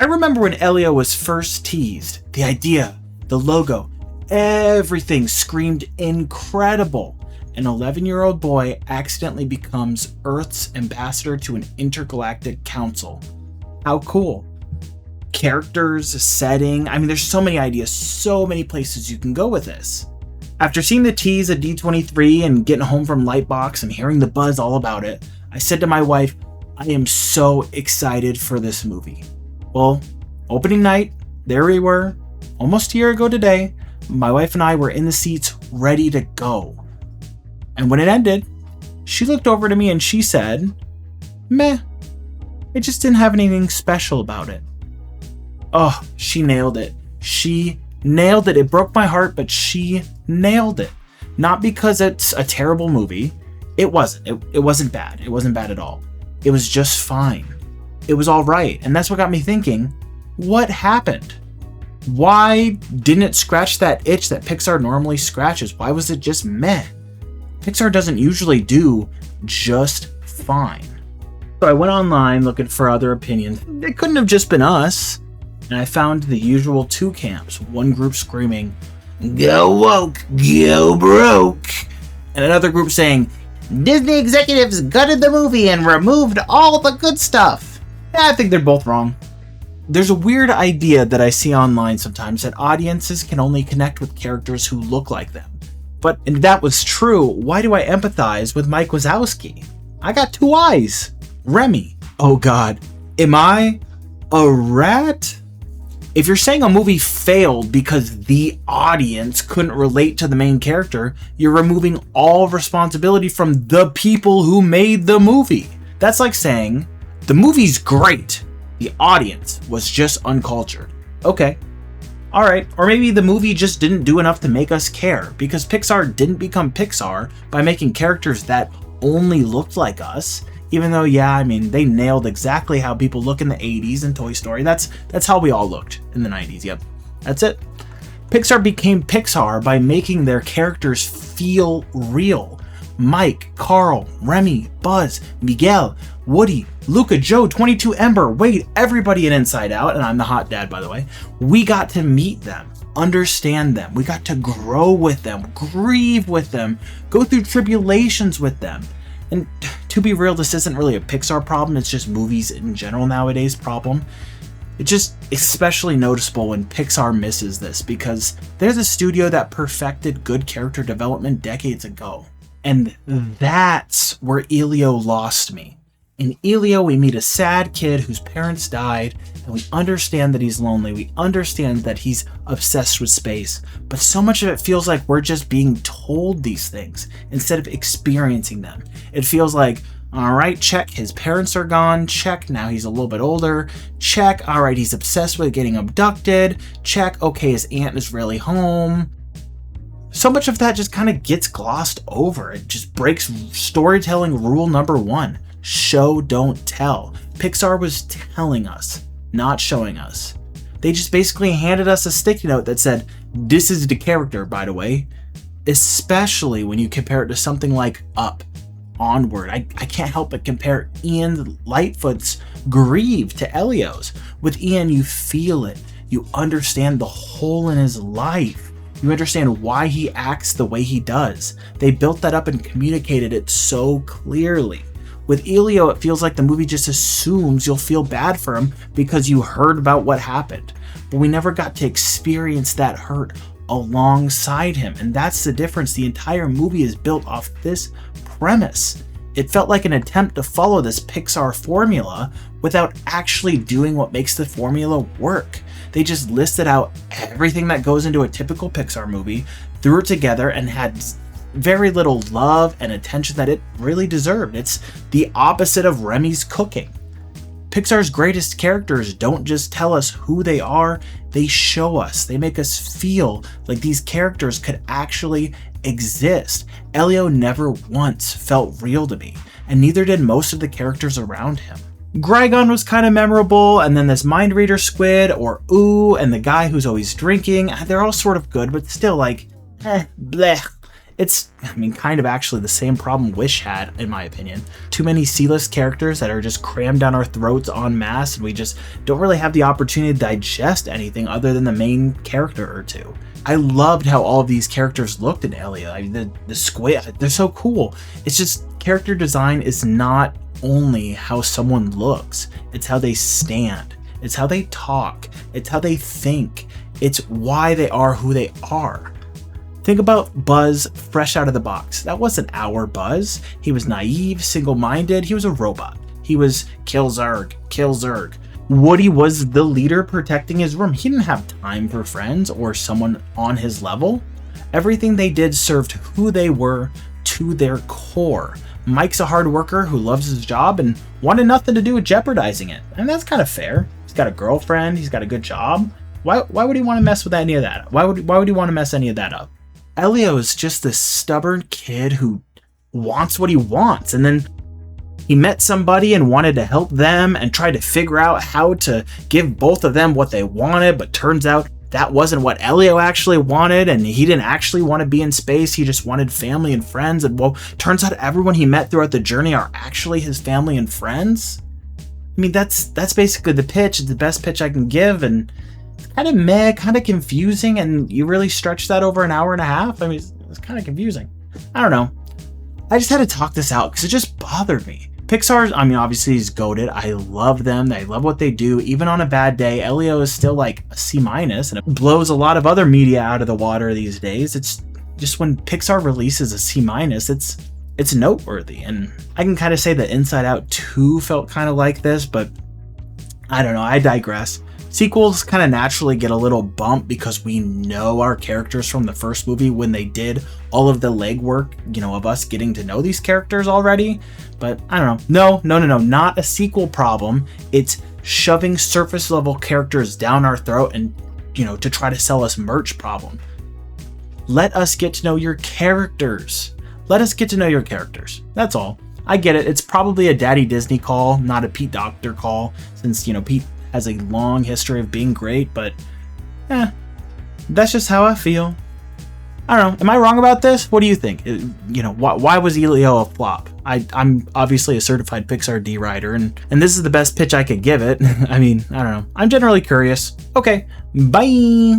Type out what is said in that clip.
I remember when Elio was first teased, the idea, the logo, everything screamed incredible. An 11-year-old boy accidentally becomes Earth's ambassador to an intergalactic council. How cool. Characters, setting, there's so many ideas, so many places you can go with this. After seeing the tease at D23 and getting home from Lightbox and hearing the buzz all about it, I said to my wife, I am so excited for this movie. Well, opening night, there we were, almost a year ago today. My wife and I were in the seats ready to go. And when it ended, she looked over to me and she said, meh, it just didn't have anything special about it. Oh, she nailed it. She nailed it. It broke my heart, but she nailed it. Not because it's a terrible movie. It wasn't. It wasn't bad. It wasn't bad at all. It was just fine. It was all right. And that's what got me thinking, what happened? Why didn't it scratch that itch that Pixar normally scratches? Why was it just meh? Pixar doesn't usually do just fine. So I went online looking for other opinions. It couldn't have just been us. And I found the usual two camps. One group screaming, go woke, go broke. And another group saying, Disney executives gutted the movie and removed all the good stuff. I think they're both wrong. There's a weird idea that I see online sometimes that audiences can only connect with characters who look like them. But if that was true, why do I empathize with Mike Wazowski? I got two eyes. Remy. Oh God. Am I a rat? If you're saying a movie failed because the audience couldn't relate to the main character, you're removing all responsibility from the people who made the movie. That's like saying, the movie's great, the audience was just uncultured. Okay. Alright, or maybe the movie just didn't do enough to make us care, because Pixar didn't become Pixar by making characters that only looked like us. Even though, they nailed exactly how people look in the 80s in Toy Story. That's how we all looked in the 90s. Yep, that's it. Pixar became Pixar by making their characters feel real. Mike, Carl, Remy, Buzz, Miguel, Woody, Luca, Joe, 22 Ember, Wade, everybody in Inside Out, and I'm the hot dad, by the way. We got to meet them, understand them. We got to grow with them, grieve with them, go through tribulations with them. And to be real, this isn't really a Pixar problem, it's just movies in general nowadays problem. It's just especially noticeable when Pixar misses this, because they're the studio that perfected good character development decades ago. And that's where Elio lost me. In Elio, we meet a sad kid whose parents died, and we understand that he's lonely. We understand that he's obsessed with space. But so much of it feels like we're just being told these things instead of experiencing them. It feels like, all right, check, his parents are gone. Check, now he's a little bit older. Check, all right, he's obsessed with getting abducted. Check, okay, his aunt is really home. So much of that just kind of gets glossed over. It just breaks storytelling rule number one. Show, don't tell. Pixar was telling us, not showing us. They just basically handed us a sticky note that said, this is the character, by the way. Especially when you compare it to something like Up, Onward. I can't help but compare Ian Lightfoot's grief to Elio's. With Ian, you feel it. You understand the hole in his life. You understand why he acts the way he does. They built that up and communicated it so clearly. With Elio, it feels like the movie just assumes you'll feel bad for him because you heard about what happened. But we never got to experience that hurt alongside him. And that's the difference. The entire movie is built off this premise. It felt like an attempt to follow this Pixar formula without actually doing what makes the formula work. They just listed out everything that goes into a typical Pixar movie, threw it together, and had very little love and attention that it really deserved. It's the opposite of Remy's cooking. Pixar's greatest characters don't just tell us who they are, they show us. They make us feel like these characters could actually exist. Elio never once felt real to me, and neither did most of the characters around him. Grigon was kind of memorable, and then this mind reader squid, or Ooh, and the guy who's always drinking, they're all sort of good, but still like, bleh. It's, I mean, kind of actually the same problem Wish had, in my opinion. Too many C-list characters that are just crammed down our throats en masse, and we just don't really have the opportunity to digest anything other than the main character or two. I loved how all of these characters looked in Elio. I mean, the squid, they're so cool. It's just character design is not only how someone looks, it's how they stand, it's how they talk, it's how they think, it's why they are who they are. Think about Buzz fresh out of the box. That wasn't our Buzz. He was naive, single-minded. He was a robot. He was kill Zurg, kill Zurg. Woody was the leader protecting his room. He didn't have time for friends or someone on his level. Everything they did served who they were to their core. Mike's a hard worker who loves his job and wanted nothing to do with jeopardizing it. And that's kind of fair. He's got a girlfriend. He's got a good job. Why would he want to mess with any of that? Why would he want to mess any of that up? Elio is just this stubborn kid who wants what he wants, and then he met somebody and wanted to help them and tried to figure out how to give both of them what they wanted, but turns out that wasn't what Elio actually wanted, and he didn't actually want to be in space. He just wanted family and friends, and well, turns out everyone he met throughout the journey are actually his family and friends. I mean, that's basically the pitch. It's the best pitch I can give, and kind of meh, kind of confusing, and you really stretch that over an hour and a half. I mean, it's kind of confusing. I don't know. I just had to talk this out because it just bothered me. Pixar, I mean, obviously he's goated. I love them. I love what they do. Even on a bad day, Elio is still like a C-, and it blows a lot of other media out of the water these days. It's just when Pixar releases a C-, it's noteworthy. And I can kind of say that Inside Out 2 felt kind of like this, but I don't know. I digress. Sequels kind of naturally get a little bump because we know our characters from the first movie when they did all of the legwork, of us getting to know these characters already. But I don't know. No, not a sequel problem. It's shoving surface level characters down our throat and, to try to sell us merch problem. Let us get to know your characters. Let us get to know your characters. That's all. I get it. It's probably a Daddy Disney call, not a Pete Docter call, since, Pete has a long history of being great, but that's just how I feel. I don't know. Am I wrong about this? What do you think? Why was Elio a flop? I'm obviously a certified Pixar D writer, and this is the best pitch I could give it. I mean, I don't know. I'm generally curious. Okay, bye.